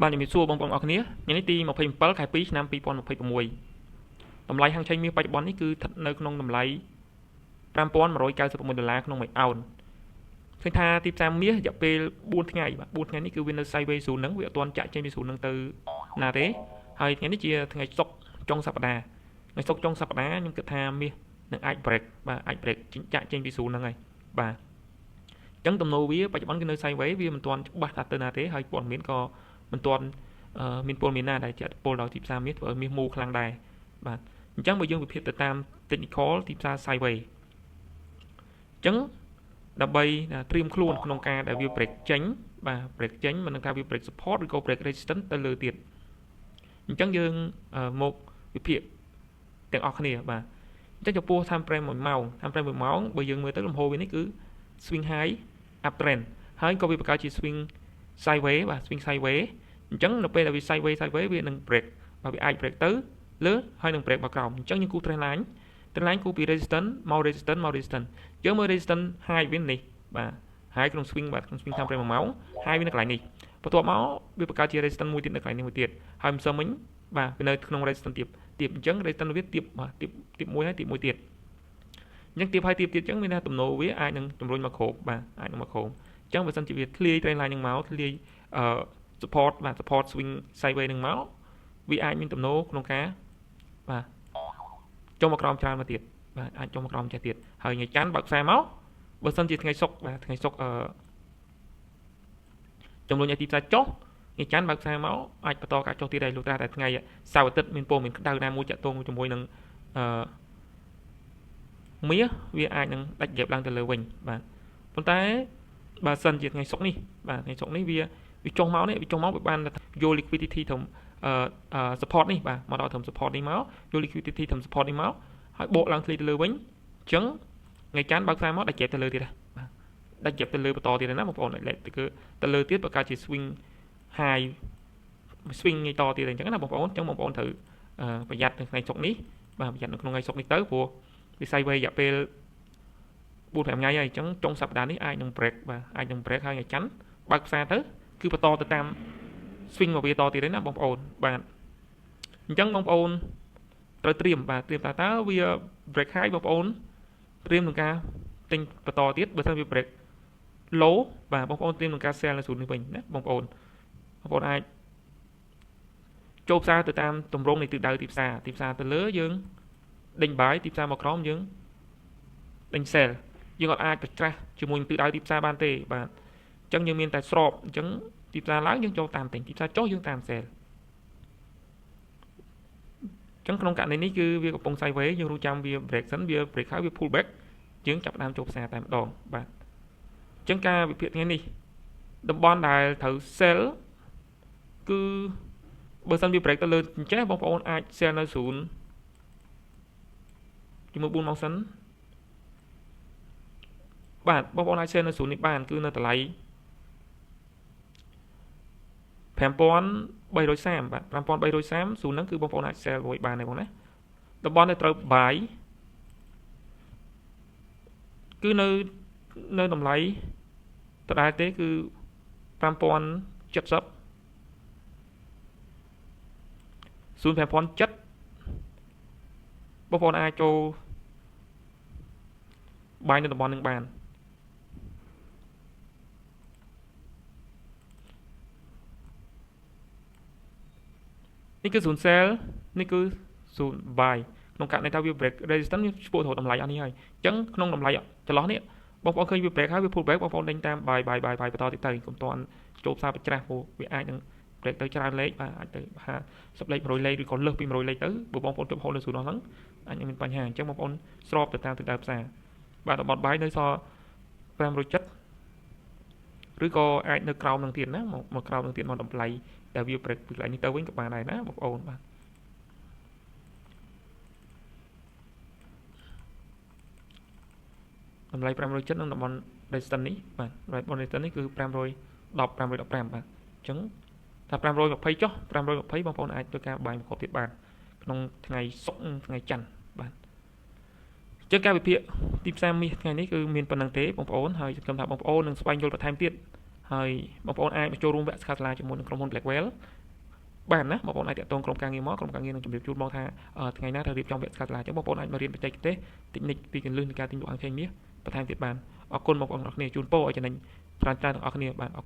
បានជំរាបសួរបងប្អូនអរគ្នាថ្ងៃនេះទី27ខែ2ឆ្នាំ2026តម្លៃហាងឆេងមាសបច្ចុប្បន្ននេះគឺស្ថិតនៅក្នុងតម្លៃ$5,196ក្នុងមួយអោនឃើញថាទីផ្សារមាសរយៈពេល4ថ្ងៃបាទ4ថ្ងៃនេះគឺវានៅ sideways 0ហ្នឹងវាអត់ទាន់ចាក់ចេញពី0ហ្នឹងទៅណាទេហើយថ្ងៃនេះជាថ្ងៃសុក្រចុងសប្តាហ៍ថ្ងៃសុក្រចុងសប្តាហ៍ខ្ញុំគិតថាមាសនឹងអាច break បាទអាច break ចាក់ចេញពី0ហ្នឹងហើយបាទអញ្ចឹងទំនោរវាបច្ចុប្បន្នគឺនៅ sideways វាមិនទាន់ច្បាស់ថាទៅណាទេហើយព័ត៌មានក៏មិនទាន់មានពលមានណាដែលជាពលដល់ទីផ្សារមាសធ្វើឲ្យមាសមូលខ្លាំងដែរបាទអញ្ចឹងបើយើងវិភាគទៅតាម technical ទីផ្សារ sideways អញ្ចឹងដើម្បីត្រៀមខ្លួនក្នុងការដែលវា break ចេញបាទ break ចេញមិនដឹងថាវា break support ឬក៏ break resistance ទៅលើទៀតអញ្ចឹងយើងមកវិភាគទាំងអស់គ្នាបាទអញ្ចឹងចំពោះ time frame 1ម៉ោង time frame 1ម៉ោងបើយើងមើលទៅលំហូរវានេះគឺ swing high uptrend ហើយក៏វាបង្កើតជា swing sideways បាទ swing sideways អញ្ចឹងនៅពេលដែលវា sideways វានឹង break បាទវាអាច break ទៅលើហើយនឹង break មកក្រោមអញ្ចឹងយើងគូ trend line គូពី resistance មក resistance យើងមើល resistance high វានេះបាទ high ក្នុង swing បាទក្នុង swing time frame 1ម៉ោង high វានៅកន្លែងនេះបន្ទាប់មកវាបង្កើតជា resistance មួយទៀតនៅកន្លែងនេះមួយទៀតហើយមិនសឹមមិញបាទវានៅក្នុង resistance ទៀតអញ្ចឹង resistance វាទៀតបាទទៀតមួយហើយទៀតមួយទៀតអញ្ចឹងទៀតហើយទៀតអញ្ចឹងមានថាទំនោរវាអាចនឹងជំរុញមកក្រោមបាទអាចនឹងមកក្រោមអញ្ចឹងបើសិនជាវាធ្លាយ trend line នឹងមកធ្លាយsupport បាទ support swing sideways នឹងមកវាអាចមានទំនោរក្នុងការបាទចុះមកក្រោមច្រើនមកទៀតបាទអាចចុះមកក្រោមចេះទៀតហើយថ្ងៃច័ន្ទបើកខ្សែមកបើសិនជាថ្ងៃសុក្របាទថ្ងៃសុក្រចំនួនឲ្យទីផ្សារចុះថ្ងៃច័ន្ទបើកខ្សែមកអាចបន្តការចុះទៀតដែរលុះត្រាតែថ្ងៃសៅរ៍អាទិត្យមានពណ៌មានក្តៅណាមួយចាក់ទងជាមួយនឹងមាសវាអាចនឹងដាច់ gap ឡើងទៅលើវិញបាទប៉ុន្តែបើសិនជាថ្ងៃសុក្រនេះបាទថ្ងៃសុក្រនេះវាចុះមកនេះវាចុះមកវាបានយក liquidity ធំsupport នេះបាទមកដល់ធំ support នេះមកយក liquidity ធំ support នេះមកហើយបកឡើងធ្លាយទៅលើវិញអញ្ចឹងថ្ងៃច័ន្ទបើកខ្សែមកដាច់ gap ទៅលើទៀតបាទដាច់ gap ទៅលើបន្តទៀតណាបងប្អូនលេខទៅលើទៀតបង្កើតជា swing high swing ថ្ងៃតទៀតអញ្ចឹងណាបងប្អូនអញ្ចឹងបងប្អូនត្រូវប្រយ័ត្ននៅថ្ងៃសុក្រនេះបាទប្រយ័ត្ននៅក្នុងថ្ងៃសុក្រនេះទៅព្រោះវា sideways រយៈពេល4-5ថ្ងៃហើយអញ្ចឹងចុងសប្តាហ៍នេះអាចនឹង break បាទអាចនឹង break ហើយថ្ងៃច័ន្ទបើកខ្សែទៅគឺបន្តទៅតាម swing មកវាតទៀតទេណាបងប្អូនបាទអញ្ចឹងបងប្អូនត្រូវត្រៀមបាទត្រៀមតើវា break high បងប្អូនត្រៀមនឹងការទិញបន្តទៀតបើមិនវា break low បាទបងប្អូនត្រៀមនឹងការ sell នៅศูนย์នេះវិញណាបងប្អូនអាចចូលផ្សារទៅតាមទម្រង់នៃទិសដៅទីផ្សារទៅលើយើងដេញ buy ទីផ្សារមកក្រោមយើងដេញ sell យើងអត់អាចប្រច្រាស់ជាមួយនឹងទិសដៅទីផ្សារបានទេបាទអញ្ចឹងយើងមានតែស្របអញ្ចឹងទីផ្សារឡើងយើងចូលតាមទិញទីផ្សារចុះយើងតាម sell អញ្ចឹងក្នុងករណីនេះគឺវាកំពុង sideways យើងរងចាំវា break សិនវា break ហើយវា pull back យើងចាប់ផ្ដើមចូលផ្សារតែម្ដងបាទអញ្ចឹងការវិភាគថ្ងៃនេះតំបន់ដែលត្រូវ sell គឺបើសិនវា break ទៅលើអញ្ចេះបងប្អូនអាច sell នៅ0ជាមួយ4ម៉ោងសិនបាទបងប្អូនអាច sell នៅ0នេះបានគឺនៅតម្លៃ5,330បាទ5,330 0ហ្នឹងគឺបងប្អូនអាច sell មួយបានដែរបងណាតំបន់ដែលត្រូវ buy គឺនៅតម្លៃដដែលទេគឺ5,070 0.5,7បងប្អូនអាចចូល buy នៅតំបន់នឹងបាននេះគឺ 0 sell នេះគឺ 0 buy ក្នុងករណីថាវា break resistance វាឆ្ពោះទៅតម្លៃអស់នេះហើយអញ្ចឹងក្នុងតម្លៃចន្លោះនេះបងប្អូនឃើញវា break ហើយវា pull back បងប្អូនដេញតាម buy បន្តទៀតទៅកុំតាន់ចូលផ្សារប្រច្រាស់ព្រោះវាអាចនឹង break ទៅច្រើនលេខបាទអាចទៅ50លេខ100លេខឬក៏លើសពី100លេខទៅបើបងប្អូនជប់ហូតនៅ0នោះហ្នឹងអាចនឹងមានបញ្ហាអញ្ចឹងបងប្អូនស្របទៅតាមទិសដៅផ្សារបាទតំបន់ buy នៅសល់570ឬក៏អាចនៅក្រោមនឹងទៀតណាមកក្រោមនឹងទៀតមកតម្លៃដែលវា break ពីកន្លែងនេះទៅវិញក៏បានដែរណាបងប្អូនបាទតម្លៃ570ក្នុងតំបន់ resistance នេះបាទតំបន់ resistance នេះគឺ510 515បាទអញ្ចឹងថា520ចុះ520បងប្អូនអាចធ្វើការបាយមកគ្រប់ទៀតបានក្នុងថ្ងៃសុក្រថ្ងៃច័ន្ទបាទអញ្ចឹងការវិភាគទីផ្សារមាសថ្ងៃនេះគឺមានប៉ុណ្្នឹងទេបងប្អូនហើយសង្ឃឹមថាបងប្អូននឹងស្វែងយល់បន្ថែមទៀត ហើយបងប្អូនអាចមកចូលរួមវគ្គសិក្ខាសាលាជាមួយនឹងក្រុមហ៊ុន Blackwell បានណាបងប្អូនអាចតាក់ទងក្រុមការងារមកក្រុមការងារនឹងជម្រាបជូនបងថាថ្ងៃណាត្រូវរៀបចំវគ្គសិក្ខាសាលាអញ្ចឹងបងប្អូនអាចមករៀនបច្ចេកទេសតិចនិចពីគន្លឹះនៃការទិញលក់អង្ខេងមាសបន្ថែមទៀតបានអរគុណបងប្អូនទាំងអស់គ្នាជូនពរឲ្យចំណេញច្រើនទាំងអស់គ្នាបាទ